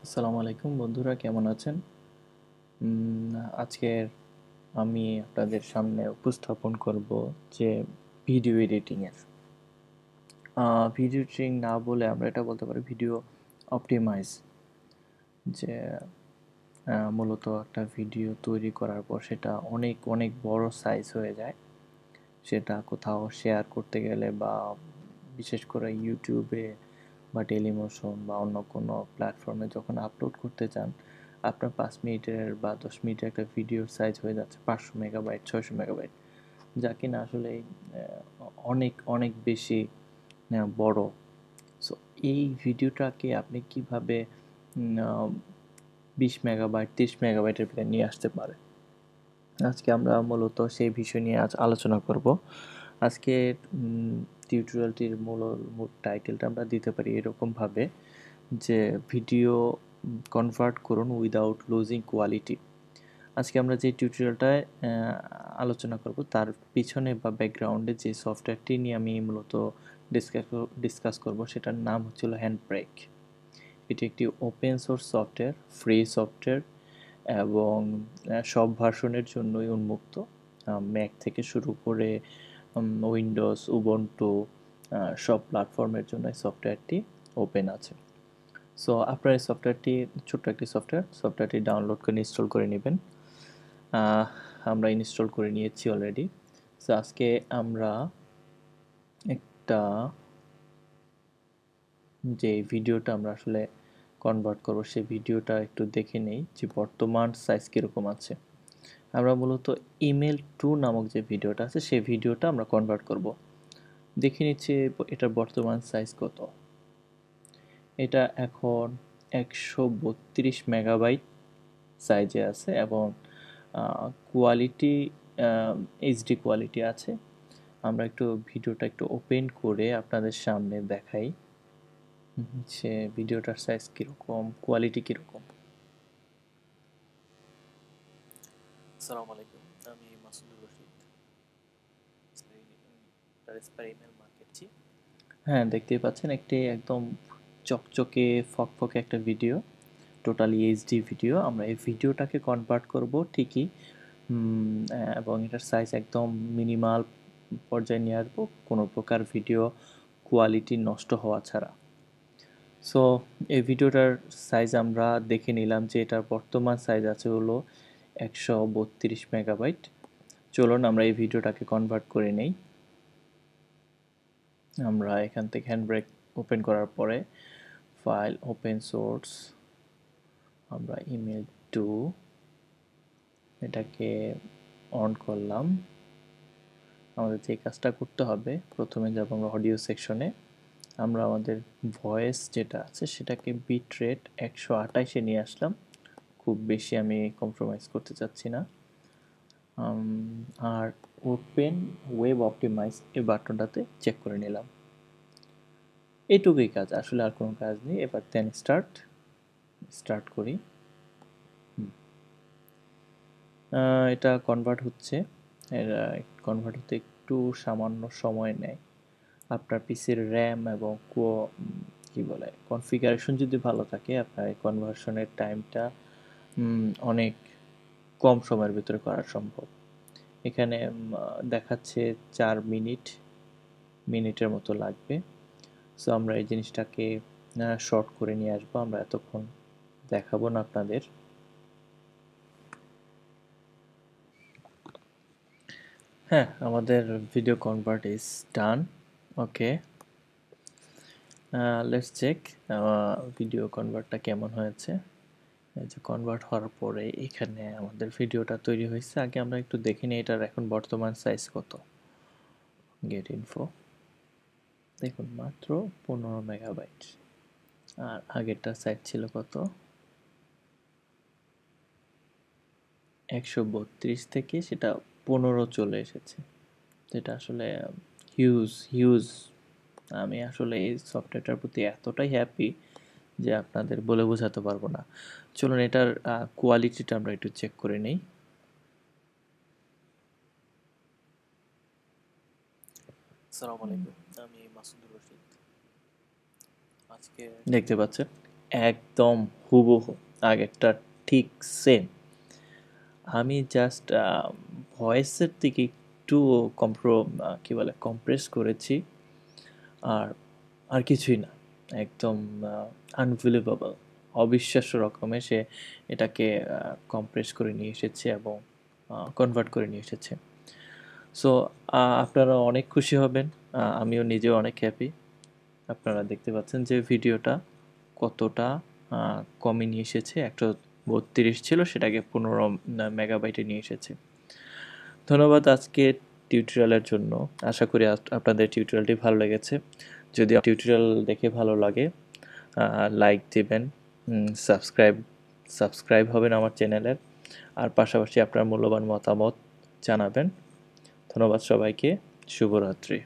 আসসালামু আলাইকুম বন্ধুরা, কেমন আছেন? আজকের আমি আপনাদের সামনে উপস্থাপন করব যে ভিডিও এডিটিংয়ের ভিডিও এডিটিং না বলে আমরা এটা বলতে পারি ভিডিও অপটিমাইজ। যে মূলত একটা ভিডিও তৈরি করার পর সেটা অনেক অনেক বড় সাইজ হয়ে যায়, সেটা কোথাও শেয়ার করতে গেলে বা বিশেষ করে ইউটিউবে বা টেলিমোশন বা অন্য কোনো প্ল্যাটফর্মে যখন আপলোড করতে চান, আপনার 5 মিনিটের বা 10 মিনিটের একটা ভিডিওর সাইজ হয়ে যাচ্ছে 500 মেগাবাইট, 600 মেগাবাইট, যা কিনা আসলে অনেক অনেক বেশি বড়। সো এই ভিডিওটাকে আপনি কিভাবে 20 মেগাবাইট, 30 মেগাবাইটের ভিতরে নিয়ে আসতে পারে, আজকে আমরা মূলত সেই বিষয় নিয়ে আজ আলোচনা করব। আজকে টিউটোরিয়ালটির মূল টাইটেলটা আমরা দিতে পারি এরকমভাবে যে ভিডিও কনভার্ট করুন উইদাউট লুজিং কোয়ালিটি। আজকে আমরা যে টিউটোরিয়ালটায় আলোচনা করব তার পিছনে বা ব্যাকগ্রাউন্ডে যে সফটওয়্যারটি নিয়ে আমি মূলত ডিসকাস করব সেটার নাম হচ্ছিল হ্যান্ডব্রেক। এটি একটি open source software, free software এবং সব ভার্সনের জন্যই উন্মুক্ত। ম্যাক থেকে শুরু করে উইন্ডোজ, উবুন্টু সব প্ল্যাটফর্মের জন্য এই সফটওয়্যারটি ওপেন আছে। সো আপনার এই সফটওয়্যারটি ছোট্ট একটি সফটওয়্যারটি ডাউনলোড করে ইনস্টল করে নেবেন। আমরা ইনস্টল করে নিয়েছি অলরেডি। সো আজকে আমরা একটা যে ভিডিওটা আমরা আসলে কনভার্ট করব সেই ভিডিওটা একটু দেখে নেই যে বর্তমান সাইজ কীরকম আছে। আমরা মূলত ইমেল টু নামক যে ভিডিওটা আছে সেই ভিডিওটা আমরা কনভার্ট করব। দেখে নিচ্ছি এটার বর্তমান সাইজ কত। এটা এখন 132 মেগাবাইট সাইজে আছে এবং কোয়ালিটি এইচডি কোয়ালিটি আছে। আমরা একটু ভিডিওটা একটু ওপেন করে আপনাদের সামনে দেখাই সে ভিডিওটার সাইজ কীরকম, কোয়ালিটি কীরকম। আসসালামু আলাইকুম, আমি মাসুদুর রশিদ, ইমেল মার্কেটছি। হ্যাঁ, দেখতেই পাচ্ছেন একটি একদম চকচকে ফকফকে একটা ভিডিও, টোটালি এইচডি ভিডিও। আমরা এই ভিডিওটাকে কনভার্ট করব ঠিকই, এবং এটার সাইজ একদম মিনিমাল পর্যায়ে নিয়ে আসবো, কোনো প্রকার ভিডিও কোয়ালিটি নষ্ট হওয়া ছাড়া। সো এই ভিডিওটার সাইজ আমরা দেখে নিলাম যে এটার বর্তমান সাইজ আছে হলো 132 মেগাবাইট। চলুন আমরা এই ভিডিওটাকে কনভার্ট করে নেই। আমরা এখান থেকে হ্যান্ডব্রেক ওপেন করার পরে ফাইল, ওপেন সোর্স, আমরা ইমেল টু এটাকে অন করলাম। আমাদের যে কাজটা করতে হবে, প্রথমে যাব আমরা অডিও সেকশনে, আমরা আমাদের ভয়েস যেটা আছে সেটাকে বিট রেট 128-এ নিয়ে আসলাম। খুব বেশি আমি কম্প্রোমাইজ করতে চাচ্ছি না। আর ওপেন ওয়েব অপটিমাইজ এই বাটনটাতে চেক করে নিলাম। এইটুকুই কাজ, আসলে আর কোনো কাজ নেই। এবার দেন স্টার্ট করি। এটা কনভার্ট হচ্ছে, এটা কনভার্ট হতে একটু সামান্য সময় নেয়। আপনার পিসির র্যাম এবং কি বলে কনফিগারেশন যদি ভালো থাকে, আপনার এই কনভার্সনের টাইমটা অনেক কম সময়ের ভিতরে করা সম্ভব। এখানে দেখাচ্ছে 4 মিনিটের মতো লাগবে। সো আমরা এই জিনিসটাকে শর্ট করে নিয়ে আসবো, আমরা এতক্ষণ দেখাবো না আপনাদের। হ্যাঁ, আমাদের video convert is done. Okay, let's check video কনভার্টটা কেমন হয়েছে। এই যে কনভার্ট হওয়ার পরে এখানে আমাদের ভিডিওটা তৈরি হয়েছে। আগে আমরা একটু দেখে নিই এটার এখন বর্তমান সাইজ কত। গেট ইনফো, দেখুন মাত্র 15 মেগাবাইট, আর আগেরটার সাইজ ছিল কত, 132 থেকে সেটা 15 চলে এসেছে। যেটা আসলে হিউজ হিউজ। আমি আসলে এই সফটওয়্যারটার প্রতি এতটাই হ্যাপি যে আপনাদের বলে বোঝাতে পারবো না। চলুন এটার কোয়ালিটিটা আমরা একটু চেক করে নেই। আসসালামু আলাইকুম, আমি মাসুদুর রশিদ। আজকে দেখতে পাচ্ছেন একদম হুবহু আগেরটা ঠিক সেম। আমি জাস্ট ভয়েসের দিকে একটু কি বলে কম্প্রেস করেছি, আর আর কিছুই না। একদম আনবিলিভেবল, অবিশ্বাস্য রকমের সে এটাকে কম্প্রেস করে নিয়ে এসেছে এবং কনভার্ট করে নিয়ে এসেছে। সো আপনারা অনেক খুশি হবেন, আমিও নিজেও অনেক হ্যাপি। আপনারা দেখতে পাচ্ছেন যে ভিডিওটা কতটা কমে নিয়ে এসেছে। 132 ছিল, সেটাকে 15 মেগাবাইটে নিয়ে এসেছে। ধন্যবাদ আজকে টিউটোরিয়ালের জন্য। আশা করি আপনাদের টিউটোরিয়ালটি ভালো লেগেছে। যদি টিউটোরিয়াল দেখে ভালো লাগে, লাইক দেবেন, সাবস্ক্রাইব সাবস্ক্রাইব হবেন আমার চ্যানেলের, আর পাশাপাশি আপনার মূল্যবান মতামত জানাবেন। ধন্যবাদ সবাইকে। শুভরাত্রি।